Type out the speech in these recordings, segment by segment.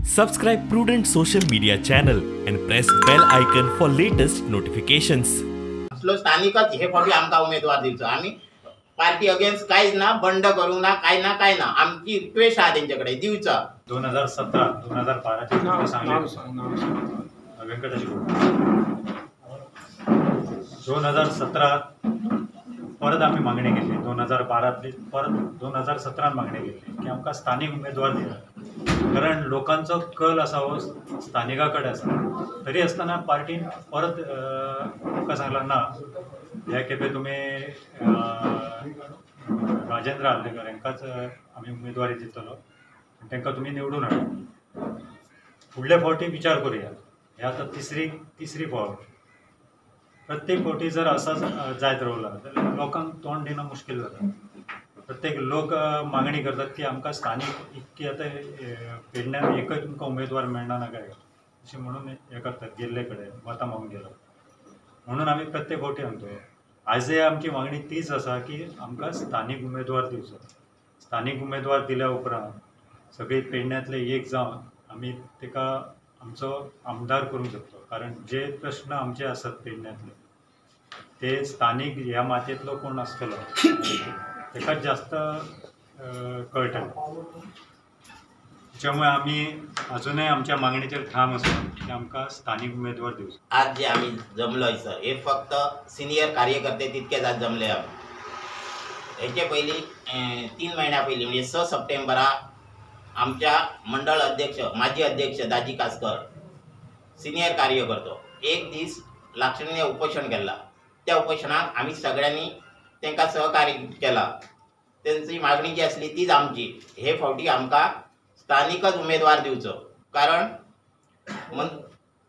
Subscribe Prudent Social Media channel and press bell icon for latest notifications. असलो स्थानिकच हे फावटी आमका उमेदवार दिवचो आम्ही पार्टी अगेन्स्ट काहीच ना बंड करू ना काय ना आमची रिक्वेस्ट आहे त्यांच्याकडे दिवचा 2017 2012 चे तुम्ही सांगले व्यंकटेश 2017 परत आम्ही मागणी केली 2012 परत 2017 मागणी केली की आमका स्थानिक उमेदवार दिला कारण लोकांचा कल असावं स्थानिकाकडे असावा तरी असताना पार्टीन परत आमका सांगला ना ह्या खेपे तुम्ही राजेंद्र आर्लेकर यांकाच आम्ही उमेदवारी दितलो तांकां तुम्ही निवडून हाडा फुडल्या फावटी विचार करूया हे आता तिसरी फावट प्रत्येक फावटी जर असाच जायत रावला जाल्यार लोकांक तोंड दिणं मुश्कील जाता प्रत्येक लोक मागणी करतात की आमकां स्थानिक इतकी आता पेडण्यान एकच तुमकां उमेदवार मेळना ना काय अशें म्हणून हे करतात गेल्ले कडेन वता मागून गेलो म्हणून आमी प्रत्येक फावटी सांगतो आजय आमची मागणी तीच आसा की आमकां स्थानिक उमेदवार दिवचो स्थानिक उमेदवार दिल्या उपरांत सगळी पेडण्यांतले एक जावन आमी ताका आमचो आमदार करूंक शकतो कारण जे प्रश्न आमचे आसात पेडण्यांतले ते स्थानिक ह्या मातयेंतलो कोण आसतलो ताकाच जास्त कळटलें त्यामुळे आमी अजूनय आमच्या मागणीचेर ठाम आसा की आमकां स्थानिक उमेदवार दिवचो आज जे आम्ही जमलोय सर हे फक्त सिनियर कार्यकर्ते तितकेच आज जमले याचे पहिली 3 महिन्या पहिली म्हणजे 6 सप्टेंबरा आमच्या मंडळ अध्यक्ष माजी अध्यक्ष दाजी कासकर सिनियर कार्यकर्तो एक दीस लाक्षणीय उपोषण केला त्या उपोषणात आम्ही सगळ्यांनी त्यांना सहकार्य केला त्यांची मागणी जी असली तीच आमची हे फावटी आमका स्थानिकच उमेदवार दिवचो कारण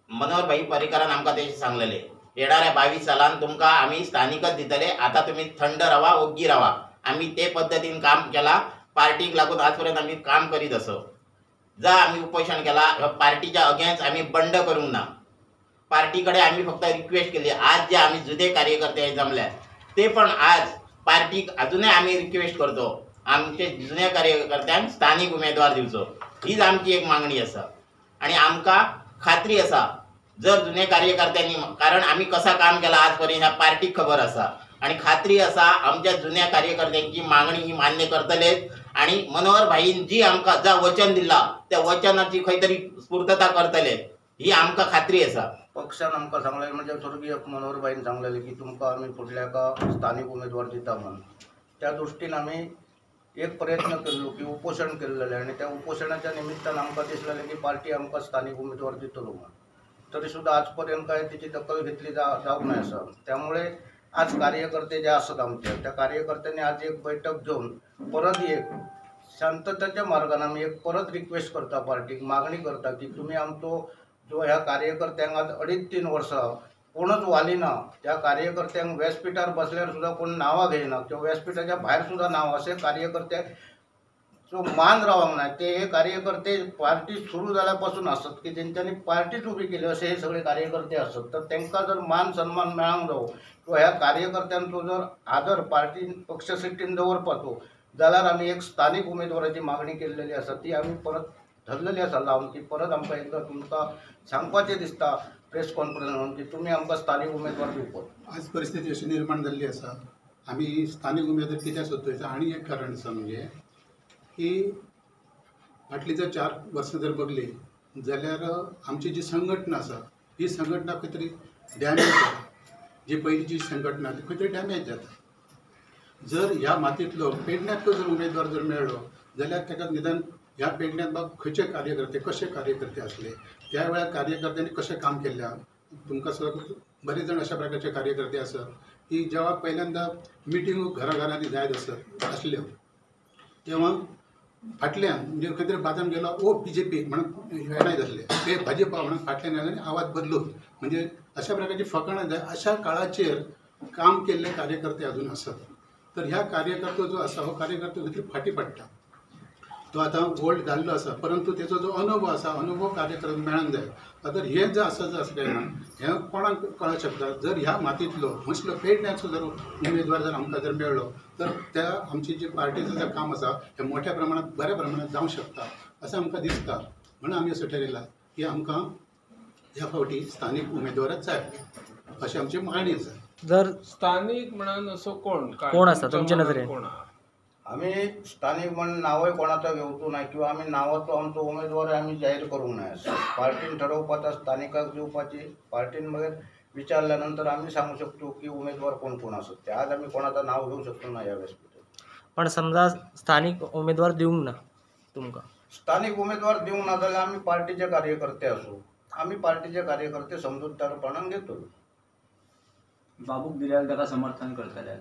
मनोहर भाई परिकरान आमकां तेचे सांगलेले येणाऱ्या 22 सालान तुमकां आम्ही स्थानिकच दितले आता तुम्ही थंड रावा ओग्गी रावा आम्ही ते पद्धतीन काम केला पार्टीक लागून आजपर्यंत आम्ही काम करीत असो जा आम्ही उपोषण केला पार्टीच्या अगेन्स्ट आम्ही बंड करूंक ना पार्टीकडे आम्ही फक्त रिक्वेस्ट केली आज जे आम्ही जुने कार्यकर्ते जमल्या ते पण आज पार्टीक अजूनही आम्ही रिक्वेस्ट करतो आमचे जुन्या कार्यकर्त्यांक स्थानिक उमेदवार दिवचो हीच आमची एक मागणी आसा आणि आमकां खात्री आसा जर जुने कार्यकर्त्यांनी कारण आम्ही कसा काम केला आजपर्यंत ह्या पार्टीक खबर आसा आणि खात्री आसा आमच्या जुन्या कार्यकर्त्यांची मागणी ही मान्य करतलेच आणि मनोहर भाईन जी आमकां जा वचन दिला त्या वचनाची खंय तरी स्फूर्तता करतले ही आमकां खात्री आसा पक्षान आमकां सांगलें म्हणजे स्वर्गीय मनोहर भाईन सांगलेलें की तुमकां आमी फुडल्याका स्थानिक उमेदवार दिता म्हणून त्या दृश्टीन आमी एक प्रयत्न केल्लो की उपोषण केल्लेलें आणि त्या उपोषणाच्या निमित्तान आमकां दिसलेलें की पार्टी आमकां स्थानिक उमेदवार दितलो म्हणून तरी सुद्धा आजपर्यंत काय त्याची दखल घेतली जावंक नाही आसा त्यामुळे आज कार्यकर्ते जे असतात आमचे त्या कार्यकर्त्यांनी आज एक बैठक घेऊन परत एक शांततेच्या मार्गाने आम्ही एक परत रिक्वेस्ट करता पार्टीक मागणी करता की तुम्ही आमचो जो ह्या कार्यकर्त्यांक आज 2.5-3 वर्सां कोणच वाली ना त्या कार्यकर्त्यांक व्यासपीठार बसल्यार सुद्धा कोण नांवां घेयना किंवा व्यासपीठाच्या भायर सुद्धा नांव असे कार्यकर्ते जो मान रावंक ना ते हे कार्यकर्ते पार्टी सुरू जाल्यापासून असतात की ज्यांच्यानी पार्टीच उभी केली असे हे सगळे कार्यकर्ते असतात तर त्यांना जर मान सन्मान मेळोंक जावो किंवा ह्या कार्यकर्त्यांचो जर आदर पार्टी पक्ष सिट्टीन दवरपाचो जाल्यार आमी एक स्थानिक उमेदवाराची मागणी केलेली आसा ती आमी परत धरलेली आसा लावन ती परत आमकां एकदा तुमकां सांगपाचें दिसता प्रेस कॉन्फरन्स म्हणून की तुमी आमकां स्थानिक उमेदवार दिवचो आज परिस्थिती अशी निर्माण जाल्ली आसा आमी स्थानिक उमेदवार कित्याक सोदता आनी एक कारण आसा म्हणजे की फाटली जर 4 वर्सां जर बघली जाल्यार आमची जी संघटना आसा ही संघटना खंय तरी डॅमेज जाता जी पयलींची संघटना ती खंय तरी डॅमेज जाता जर ह्या मातयेंतलो पेडण्यांतलो जर उमेदवार जर मेळ्ळो जाल्यार ताका निदान ह्या पेडण्यांत बाबा खंयचे कार्यकर्ते कशे कार्यकर्ते आसले त्या वेळार कार्यकर्त्यांनी कशें काम केल्लें तुमकां सगळं बरेच जाण अशा प्रकारचे कार्यकर्ते आसात की जेव्हा पहिल्यांदा मिटिंगो घराघरांनी जायत आसल्यो तेव्हा फाटल्यान म्हणजे खंय तरी बाजारात गेलो ओ BJP म्हणून येणाय जातले ते भाजपा म्हणून फाटल्यान आवाज बदलून म्हणजे अशा प्रकारची फकाणां जाय अशा काळाचेर काम केल्ले कार्यकर्ते अजून आसात तर ह्या कार्यकर्तो जो आसा हो कार्यकर्तो खंय तरी फाटी पडटा तो आता ओल्ड जाल्लो आसा परंतु तेचो जो अनुभव आसा अनुभव कार्यक्रम मेळूंक जाय तर हे जे आसा काय ना हें कोणाक कळूंक शकता जर ह्या मातयेंतलो असलो पेडण्याचो जर उमेदवार जर आमकां जर मेळ्ळो तर त्या आमची जी पार्टीचं जर काम आसा हें मोठ्या प्रमाणात बऱ्या प्रमाणात जावंक शकता असं आमकां दिसता म्हणून आमी असं ठरयला की आमकां ह्या फावटी स्थानीक उमेदवारच जाय अशी आमची मागणी आसा. जर स्थानिक म्हणून असो कोण आसा तुमच्या नदरेन? कोण आहा? आम्ही स्थानिक म्हणून नावय कोणाचा घेवचो नाही किंवा आम्ही नावाचो आमचो उमेदवार आम्ही जाहीर करूंक नाही असं पार्टीन ठरवपाचा स्थानिकाक दिवपाची पार्टीन मागीर विचारल्यानंतर आम्ही सांगू शकतो की उमेदवार कोण कोण असत ते. आज आम्ही कोणाचं नाव घेऊ शकतो ना या व्यासपीठात. पण समजा स्थानिक उमेदवार दिवंक ना तुमकां, स्थानिक उमेदवार दिवंक ना जाल्यार आम्ही पार्टीचे कार्यकर्ते असू आम्ही पार्टीचे कार्यकर्ते समजूतदारपणान घेतो. बाबूक दिल्यार ताका समर्थन करतले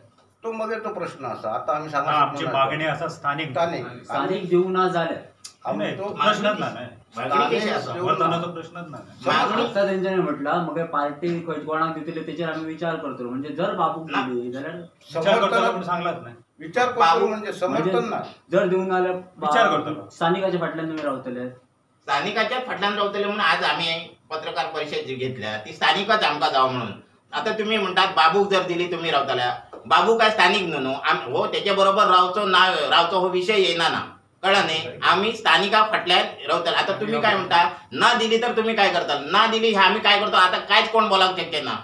तो मागीर तो प्रश्न असा आता आम्ही आमची सांगा मागणी असा स्थानिक स्थानिक दिवंक ना जाल्यार आम्ही नाही, तो प्रश्नच ना नाही. मागणी कशी आसा? समर्थनाचा प्रश्नच नाही. मागणी आता तेंच्यांनी म्हटला मगे पार्टी कोणाक दितले तेचेर आम्ही विचार करतलो. म्हणजे जर बाबूक दिली जाल्यार विचार करतलो म्हणून सांगलाच नाही. विचार करतो म्हणजे समर्थन ना जर दिवंक ना विचार जाल्यार करतलो. स्थानिकाच्या फाटल्यान तुम्ही रावतले. स्थानिकाच्या फाटल्यान रावतले म्हणून आज आम्ही पत्रकार परिषद जी घेतल्या ती स्थानिकच आमकां जावं म्हणून. आता तुम्ही म्हणतात बाबूक जर दिली तुम्ही रावतल्या, बाबू काय स्थानिक न्हू हो त्याच्या बरोबर रावचो ना रावचो हो विषय येना ना कळलं नाही. आम्ही स्थानिका फाटल्यान रावतले. आता तुम्ही काय म्हणता ना दिली तर तुम्ही काय करताल? ना दिली हे आम्ही काय करतो आता कांयच कोण बोलावंक शक्य ना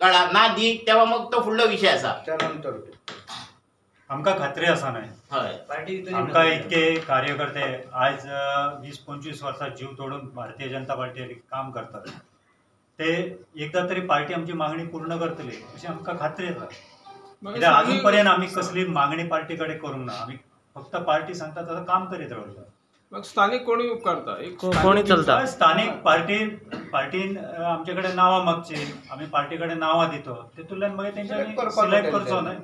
कळला ना दी तेव्हा मग तो फुडलो विषय असा. त्यानंतर आमकां खात्री आसा नाही. हय आमकां इतके कार्यकर्ते आज 20-25 वर्सां जीव तोडून भारतीय जनता पार्टी काम करतात. ते एकदा तरी पार्टी आमची मागणी पूर्ण करतली अशी आमकां खात्री आसा. कित्याक अजून पर्यंत आमी कसली मागणी पार्टी कडेन करूंक ना. आमी फक्त पार्टी सांगता तसं काम करीत रावता. मग स्थानिक कोणी उपकारता? एक कोणी चलता? स्थानिक पार्टीन आमचे कडेन नांवां मागची, आमी पार्टी कडेन नांवां दितो, तेतूंतल्यान मागीर तेंच्यांनी करपाचो सिलेक्ट तेंच्यांनी. करचो न्हय.